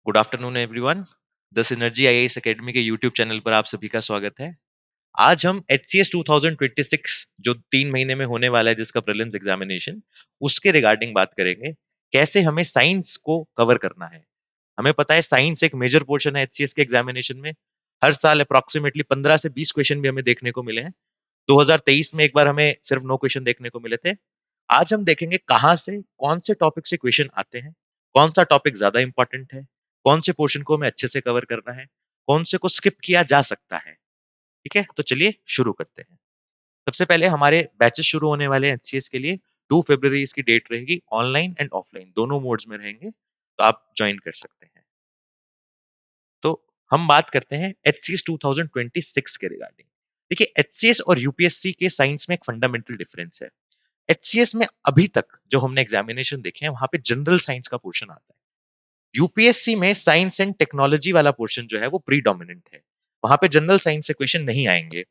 Good afternoon everyone. The synergy IAS academy के YouTube channel पर आप सभी का स्वागत है। आज हम एचसीएस 2026 जो 3 महीने में होने वाला है, जिसका प्रीलिम्स एग्जामिनेशन, उसके रिगार्डिंग बात करेंगे। कैसे हमें साइंस को कवर करना है। हमें पता है साइंस एक मेजर पोर्शन है एचसीएस के एग्जामिनेशन में। हर साल अप्रोक्सीमेटली 15 से 20 क्वेश्चन भी हमें देखने को मिले हैं। 2023 में एक बार हमें सिर्फ 9 क्वेश्चन देखने को मिले थे। आज हम देखेंगे कहाँ से कौन से टॉपिक से क्वेश्चन आते हैं, कौन सा टॉपिक ज्यादा इंपॉर्टेंट है, कौन से पोर्शन को हमें अच्छे से कवर करना है, कौन से को स्किप किया जा सकता है। ठीक है, तो चलिए शुरू करते हैं। सबसे पहले हमारे बैचेस शुरू होने वाले हैं एचसीएस के लिए। 2 फरवरी इसकी डेट रहेगी। ऑनलाइन एंड ऑफलाइन दोनों मोड्स में रहेंगे, तो आप ज्वाइन कर सकते हैं। तो हम बात करते हैं एचसीएस 2026 के रिगार्डिंग। देखिए, एचसीएस और यूपीएससी के साइंस में एक फंडामेंटल डिफरेंस है। एचसीएस में अभी तक जो हमने एग्जामिनेशन देखे हैं, वहां पे जनरल साइंस का पोर्शन आता है। यूपीएससी में साइंस एंड टेक्नोलॉजी वाला पोर्शन जो है वो प्रीडोमिनेंट है। वहां पे जनरल साइंस से क्वेश्चन नहीं आएंगे।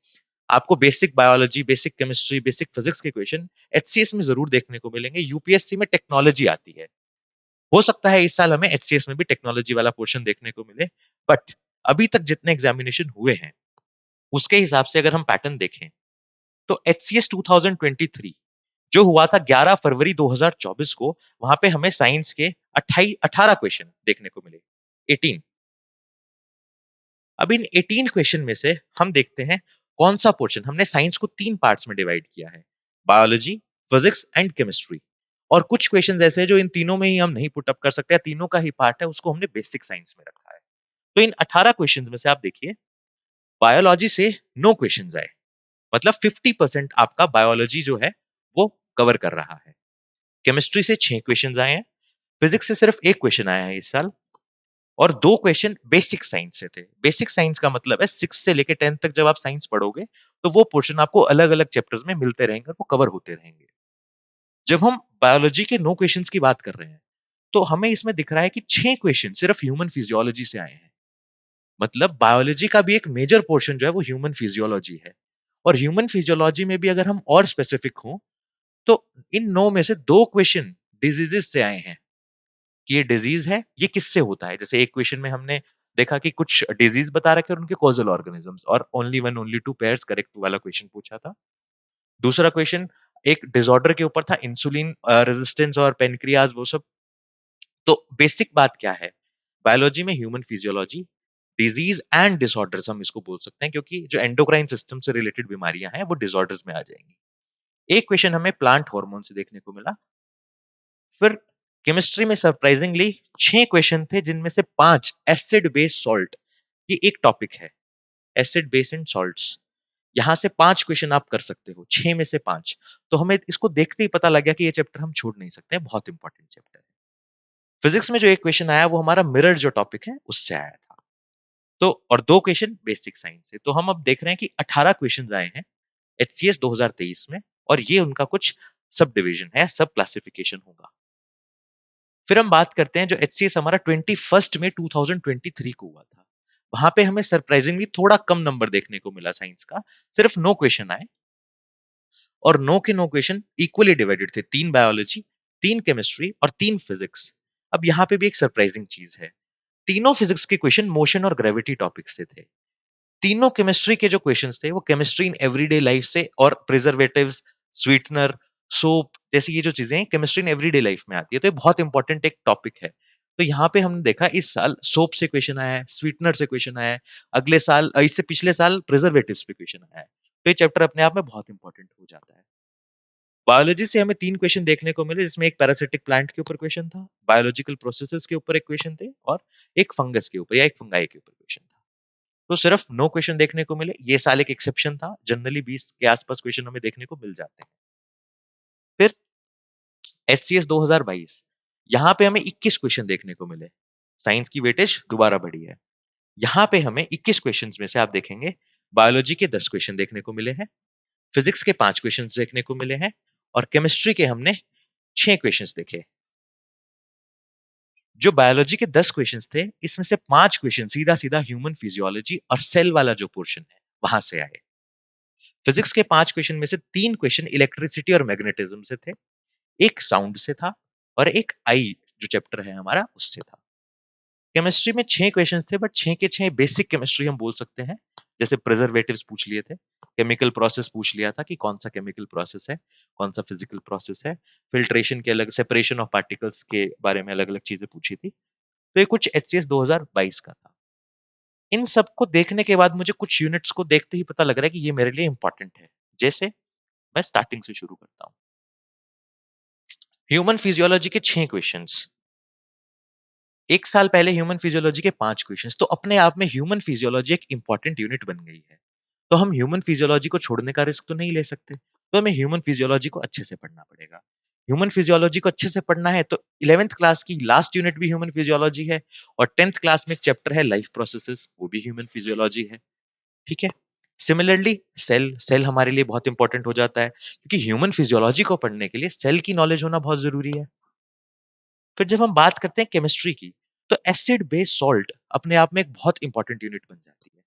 आपको basic biology, basic chemistry, basic physics के क्वेश्चन एचसीएस में जरूर देखने को मिलेंगे। यूपीएससी में टेक्नोलॉजी आती है। हो सकता है इस साल हमें एचसीएस में भी टेक्नोलॉजी वाला पोर्शन देखने को मिले। बट अभी तक जितने एग्जामिनेशन हुए हैं, उसके हिसाब से अगर हम पैटर्न देखें, तो एचसीएस 2023 जो हुआ था 11 फरवरी 2024 को, वहां पे हमें साइंस के 18 क्वेश्चन देखने को मिले। 18। अब इन 18 क्वेश्चन में से हम देखते हैं कौन सा पोर्शन। हमने साइंस को 3 पार्ट्स में डिवाइड किया है: बायोलॉजी, फिजिक्स एंड केमिस्ट्री। और कुछ क्वेश्चन ऐसे हैं जो इन तीनों में ही हम नहीं पुट अप कर सकते, तीनों का ही पार्ट है, उसको हमने बेसिक साइंस में रखा है। तो इन 18 क्वेश्चन में से आप देखिए, बायोलॉजी से 9 क्वेश्चन आए। मतलब 50% आपका बायोलॉजी जो है वो कवर कर रहा है। केमिस्ट्री से 6 क्वेश्चन आए हैं। फिजिक्स से सिर्फ एक क्वेश्चन आया है इस साल। और 2 क्वेश्चन बेसिक साइंस से थे। बेसिक साइंस का मतलब है 6 से लेके 10 तक जब आप साइंस पढ़ोगे, तो वो पोर्शन आपको अलग-अलग चैप्टर्स में मिलते रहेंगे और वो कवर होते रहेंगे। जब हम बायोलॉजी के 9 क्वेश्चंस की बात कर रहे हैं, तो हमें इसमें दिख रहा है कि 6 क्वेश्चन सिर्फ ह्यूमन फिजियोलॉजी से आए हैं। मतलब बायोलॉजी का भी एक मेजर पोर्शन जो है वो ह्यूमन फिजियोलॉजी है। और ह्यूमन फिजियोलॉजी में भी अगर हम और स्पेसिफिक हों, तो इन 9 में से 2 क्वेश्चन डिजीजेस से आए हैं कि ये डिजीज है, ये किससे होता है। जैसे एक क्वेश्चन में हमने देखा कि कुछ डिजीज बता रखे और उनके कॉजल ऑर्गेनिजम्स, और only one only two pairs correct वाला क्वेश्चन पूछा था। दूसरा क्वेश्चन एक डिसऑर्डर के ऊपर था, इंसुलिन रेजिस्टेंस और पेनक्रियाज वो सब। तो बेसिक बात क्या है, बायोलॉजी में human physiology, disease and disorders हम इसको बोल सकते हैं, क्योंकि जो एंडोक्राइन सिस्टम से रिलेटेड बीमारियां हैं वो डिसऑर्डर्स में आ जाएंगी। एक क्वेश्चन हमें प्लांट हार्मोन से देखने को मिला। फिर केमिस्ट्री में सरप्राइजिंगली 6 क्वेश्चन थे, जिनमें से 5 एसिड बेस सॉल्ट, ये एक टॉपिक है। एसिड बेस एंड सॉल्ट्स, यहां से 5 क्वेश्चन आप कर सकते हो, 6 में से 5। तो हमें इसको देखते ही पता लग गया कि ये चैप्टर हम छोड़ नहीं सकते, बहुत इंपॉर्टेंट चैप्टर है। फिजिक्स में जो एक क्वेश्चन आया वो हमारा मिरर जो टॉपिक है उससे आया था। तो और 2 क्वेश्चन बेसिक साइंस से। तो हम अब देख रहे हैं कि 18 क्वेश्चन आए हैं एचसीएस 2023 में, और ये उनका कुछ सब डिवीजन है, सब क्लासिफिकेशन होगा। फिर हम बात करते हैं जो एचसीएस हमारा 21 में 2023 को हुआ था। वहां पे हमें सरप्राइजिंगली थोड़ा कम नंबर देखने को मिला साइंस का। सिर्फ 9 क्वेश्चन आए, और 9 के 9 क्वेश्चन इक्वली डिवाइडेड थे। 3 बायोलॉजी, 3 केमिस्ट्री और 3 फिजिक्स। अब यहाँ पे भी एक सरप्राइजिंग चीज है, तीनों फिजिक्स के क्वेश्चन मोशन और ग्रेविटी टॉपिक से थे। तीनों केमिस्ट्री के जो क्वेश्चंस थे वो केमिस्ट्री इन एवरीडे लाइफ से, और प्रिजर्वेटिव्स, स्वीटनर, सोप जैसी ये जो चीजें हैं केमिस्ट्री इन एवरीडे लाइफ में आती है, तो ये बहुत इंपॉर्टेंट एक टॉपिक है। तो यहाँ पे हमने देखा इस साल सोप से क्वेश्चन आया है, स्वीटनर से क्वेश्चन आया है। अगले साल, इससे पिछले साल प्रिजर्वेटिव्स पे क्वेश्चन आया है। तो ये चैप्टर अपने आप में बहुत इंपॉर्टेंट हो जाता है। बायोलॉजी से हमें 3 क्वेश्चन देखने को मिले, जिसमें एक पैरासिटिक प्लांट के ऊपर क्वेश्चन था, बायोलॉजिकल प्रोसेसेस के ऊपर एक क्वेश्चन थे, और एक फंगस के ऊपर या एक फंगाई के ऊपर क्वेश्चन था। तो सिर्फ 9 क्वेश्चन देखने को मिले। ये साल एक एक्सेप्शन था, जनरली 20 के आसपास क्वेश्चन हमें देखने को मिल जाते हैं। फिर एचसीएस 2022, यहाँ पे हमें 21 क्वेश्चन देखने को मिले। साइंस की वेटेज दोबारा बढ़ी है। यहाँ पे हमें 21 क्वेश्चंस में से आप देखेंगे, बायोलॉजी के 10 क्वेश्चन देखने को मिले हैं, फिजिक्स के 5 क्वेश्चन देखने को मिले हैं, और केमिस्ट्री के हमने 6 क्वेश्चन देखे। जो बायोलॉजी के 10 क्वेश्चंस थे, इसमें से 5 क्वेश्चन सीधा सीधा ह्यूमन फिजियोलॉजी और सेल वाला जो पोर्शन है वहां से आए। फिजिक्स के 5 क्वेश्चन में से 3 क्वेश्चन इलेक्ट्रिसिटी और मैग्नेटिज्म से थे, एक साउंड से था, और एक आई जो चैप्टर है हमारा उससे था। केमिस्ट्री में 6 क्वेश्चंस थे बट 6 के 6 बेसिक केमिस्ट्री हम बोल सकते हैं। जैसे प्रिजर्वेटिव्स पूछ लिए थे, केमिकल प्रोसेस पूछ लिया था कि कौन-सा केमिकल प्रोसेस है, कौन-सा फिजिकल प्रोसेस है, फिल्ट्रेशन के अलग सेपरेशन ऑफ पार्टिकल्स के बारे में अलग-अलग चीज़ें पूछी थी। तो ये कुछ एचसीएस 2022 का था। इन सबको देखने के बाद मुझे कुछ यूनिट्स को देखते ही पता लग रहा है कि ये मेरे लिए इम्पोर्टेंट है। जैसे मैं स्टार्टिंग से शुरू करता हूँ। ह्यूमन फिजियोलॉजी के 6 क्वेश्चंस। 1 साल पहले ह्यूमन फिजियोलॉजी के 5 क्वेश्चंस, तो अपने आप में ह्यूमन फिजियोलॉजी एक इंपॉर्टेंट यूनिट बन गई है। तो हम ह्यूमन फिजियोलॉजी को छोड़ने का रिस्क तो नहीं ले सकते। तो हमें ह्यूमन फिजियोलॉजी को अच्छे से पढ़ना पड़ेगा। ह्यूमन फिजियोलॉजी को अच्छे से पढ़ना है तो 11th क्लास की लास्ट यूनिट भी ह्यूमन फिजियोलॉजी है और 10th क्लास में एक चैप्टर है लाइफ प्रोसेसेस, वो भी ह्यूमन फिजियोलॉजी है। ठीक है? सिमिलरली सेल हमारे लिए बहुत इंपॉर्टेंट हो जाता है क्योंकि ह्यूमन फिजियोलॉजी को पढ़ने के लिए सेल की नॉलेज होना बहुत ज़रूरी है। फिर जब हम बात करते हैं केमिस्ट्री की, तो एसिड बेस सॉल्ट अपने आप में एक बहुत इंपॉर्टेंट यूनिट बन जाती है।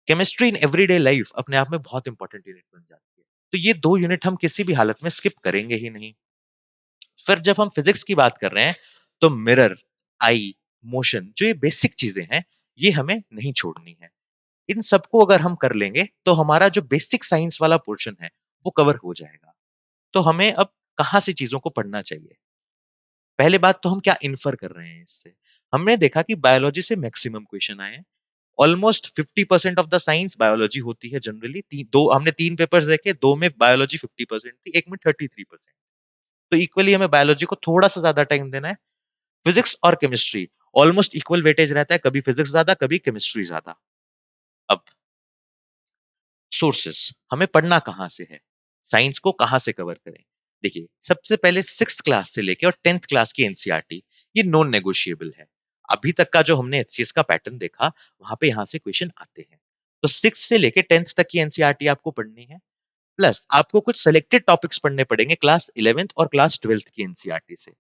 केमिस्ट्री इन एवरीडे लाइफ अपने आप में बहुत इंपॉर्टेंट यूनिट बन जाती है। तो ये 2 यूनिट हम किसी भी हालत में स्किप करेंगे ही नहीं। फिर जब हम फिजिक्स की बात कर रहे हैं, तो मिरर, आई, मोशन जो ये बेसिक चीज़ें हैं, ये हमें नहीं छोड़नी है। इन सबको अगर हम कर लेंगे, तो हमारा जो बेसिक साइंस वाला पोर्शन है, वो कवर हो जाएगा। तो हमें अब कहाँ से चीज़ों को पढ़ना चाहिए? पहले बात तो हम क्या इन्फर कर रहे हैं इससे? हमने देखा कि बायोलॉजी से मैक्सिमम क्वेश्चन आए हैं। Almost 50% of the science biology होती है जनरली। ती 2 हमने 3 पेपर्स देखे, 2 में बायोलॉजी 50% थी, 1 में 33%। तो इक्वली हमें बायोलॉजी को थोड़ा-सा ज़्यादा टाइम देना है। फिजिक्स और केमिस्ट्री ऑलमोस्ट इक्वल वेटेज रहता है, कभी फिजिक्स ज़्यादा, कभी केमिस्ट्री ज़्यादा। अब सोर्सेस हमें पढ़ना कहाँ से है? साइंस को कहाँ से कवर करें? देखिए, सबसे पहले 6th क्लास से लेके और 10th क्लास की एनसीईआरटी ये नॉन नेगोशिएबल है। अभी तक का जो हमने एचसीएस का पैटर्न देखा, वहाँ पे यहाँ से क्वेश्चन आते हैं। तो 6th से लेके 10th तक की एनसीईआरटी आपको पढ़नी है। प्लस आपको कुछ सिलेक्टेड टॉपिक्स पढ़ने पड़ेंगे क्लास 11th और क्लास 12th की एनसीईआरटी से।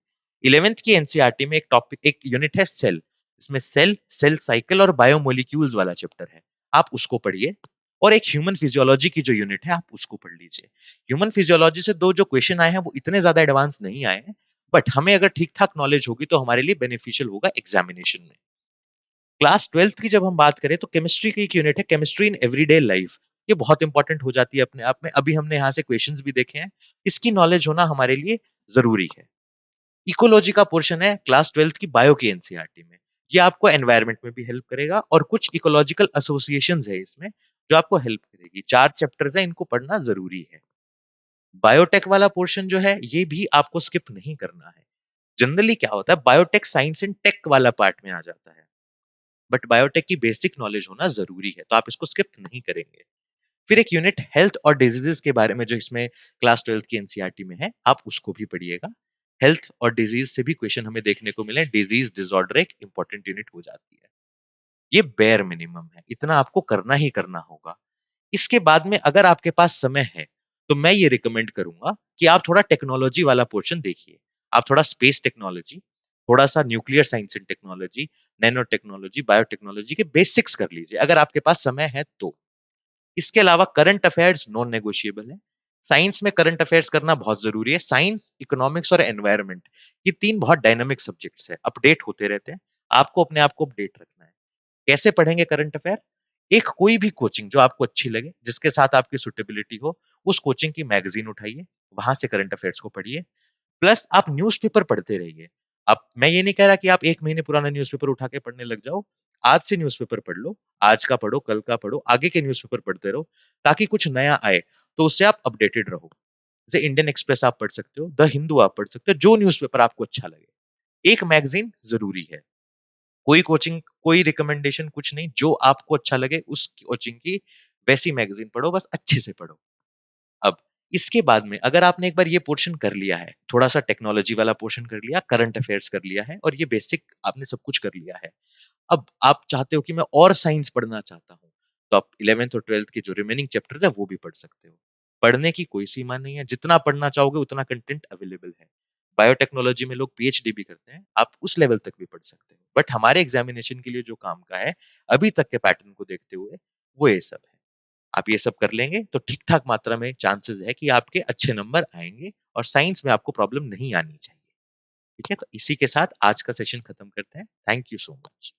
11th की एनसीईआरटी में एक यूनिट है सेल। इसमें सेल साइकिल और बायोमोलिक्यूल्स वाला चैप्टर है। आप उसको पढ़िए और एक ह्यूमन फिजियोलॉजी की जो यूनिट है आप उसको पढ़ लीजिए। ह्यूमन फिजियोलॉजी से 2 जो क्वेश्चन आए हैं वो इतने ज़्यादा एडवांस नहीं आए हैं, बट हमें अगर ठीक-ठाक नॉलेज होगी तो हमारे लिए बेनिफिशियल होगा एग्जामिनेशन में। क्लास 12th की जब हम बात करें तो केमिस्ट्री की एक यूनिट है केमिस्ट्री इन एवरीडे लाइफ। ये बहुत इंपॉर्टेंट हो जाती है अपने आप में। अभी हमने यहाँ से क्वेश्चंस भी देखे हैं। इसकी नॉलेज होना हमारे लिए ज़रूरी है। इकोलॉजी का पोर्शन है क्लास 12th की बायो की एनसीईआरटी में। ये आपको एनवायरनमेंट में भी हेल्प करेगा और कुछ इकोलॉजिकल एसोसिएशंस है इसमें जो आपको हेल्प करेगी। 4 चैप्टर्स हैं, इनको पढ़ना ज़रूरी है। बायोटेक वाला पोर्शन जो है ये भी आपको स्किप नहीं करना है। जनरली क्या होता है बायोटेक साइंस एंड टेक वाला पार्ट में आ जाता है। बट बायोटेक की बेसिक नॉलेज होना ज़रूरी है, तो आप इसको स्किप नहीं करेंगे। फिर एक यूनिट हेल्थ और डिजीज़ेज़ के बारे में जो इसमें क्लास 12th की एनसीईआरटी में है, आप उसको भी पढ़िएगा। हेल्थ और डिजीज़ से भी क्वेश्चन हमें देखने को मिले, डिजीज़ डिसऑर्डर एक इंपॉर्टेंट यूनिट हो जाती है। ये बेयर मिनिमम है, इतना आपको करना ही करना होगा। इसके बाद में अगर आपके पास समय है, तो मैं ये रिकमेंड करूँगा कि आप थोड़ा टेक्नोलॉजी वाला पोर्शन देखिए। आप थोड़ा स्पेस टेक्नोलॉजी, थोड़ा-सा nuclear science and technology, nano technology, biotechnology के बेसिक्स कर लीजिए, अगर आपके पास समय है तो। इसके अलावा करंट अफेयर्स नॉन नेगोशिएबल है। साइंस में करंट अफेयर्स करना बहुत ज़रूरी है। साइंस, इकोनॉमिक्स और एनवायरनमेंट ये 3 बहुत डायनामिक सब्जेक्ट्स हैं, अपडेट होते रहते हैं। आपको अपने आप को अपडेट रखना है। कैसे पढ़ेंगे करंट अफेयर? एक कोई भी कोचिंग जो आपको अच्छी लगे, जिसके साथ आपकी सूटेबिलिटी हो, उस कोचिंग की मैगज़ीन उठाइए, वहाँ से करंट अफेयर्स को पढ़िए। प्लस आप न्यूज़पेपर पढ़ते रहिए। आप मैं ये नहीं कह रहा कि आप 1 महीने पुराना न्यूज़पेपर उठा के पढ़ने लग जाओ। आज से न्यूज़पेपर पढ़ लो, आज का पढ़ो, कल का पढ़ो, आगे के न्यूज़पेपर पढ़ते रहो, ताकि कुछ नया आए, तो उससे आप अपडेटेड रहो। जैसे इंडियन एक्सप्रेस आप पढ़ सकते हो, द हिंदू आप पढ़ सकते हो, जो न्यूज़पेपर आपको अच्छा लगे। एक मैगज़ीन ज़रूरी है। कोई कोचिंग, कोई रिकमेंडेशन कुछ नहीं, जो आपको अच्छा लगे उस कोचिंग की वैसी मैगज़ीन पढ़ो, बस अच्छे से पढ़ो। अब इसके बाद में अगर आपने एक बार ये पोर्शन कर लिया है, थोड़ा-सा टेक्नोलॉजी वाला पोर्शन कर लिया, करंट अफेयर्स कर लिया है और ये बेसिक आपने सब कुछ कर लिया है। अब आप चाहते हो कि मैं और साइंस पढ़ना चाहता हूँ, तो आप 11th और 12th के जो रिमेनिंग चैप्टर्स हैं वो भी पढ़ सकते हो। पढ़ने की कोई सीमा नहीं है, जितना पढ़ना चाहोगे उतना कंटेंट अवेलेबल है। बायोटेक्नोलॉजी में लोग पीएचडी भी करते हैं, आप उस लेवल तक भी पढ़ सकते हो। बट हमारे एग्ज़ामिनेशन के लिए जो काम का है, अभी तक के पैटर्न को देखते हुए, वो ये सब है। आप ये सब कर लेंगे तो ठीक-ठाक मात्रा में चांसेस है कि आपके अच्छे नंबर आएँगे और साइंस में आपको प्रॉब्लम नहीं आनी चाहिए। ठीक है? तो इसी के साथ आज का सेशन खत्म करते हैं। Thank you so much.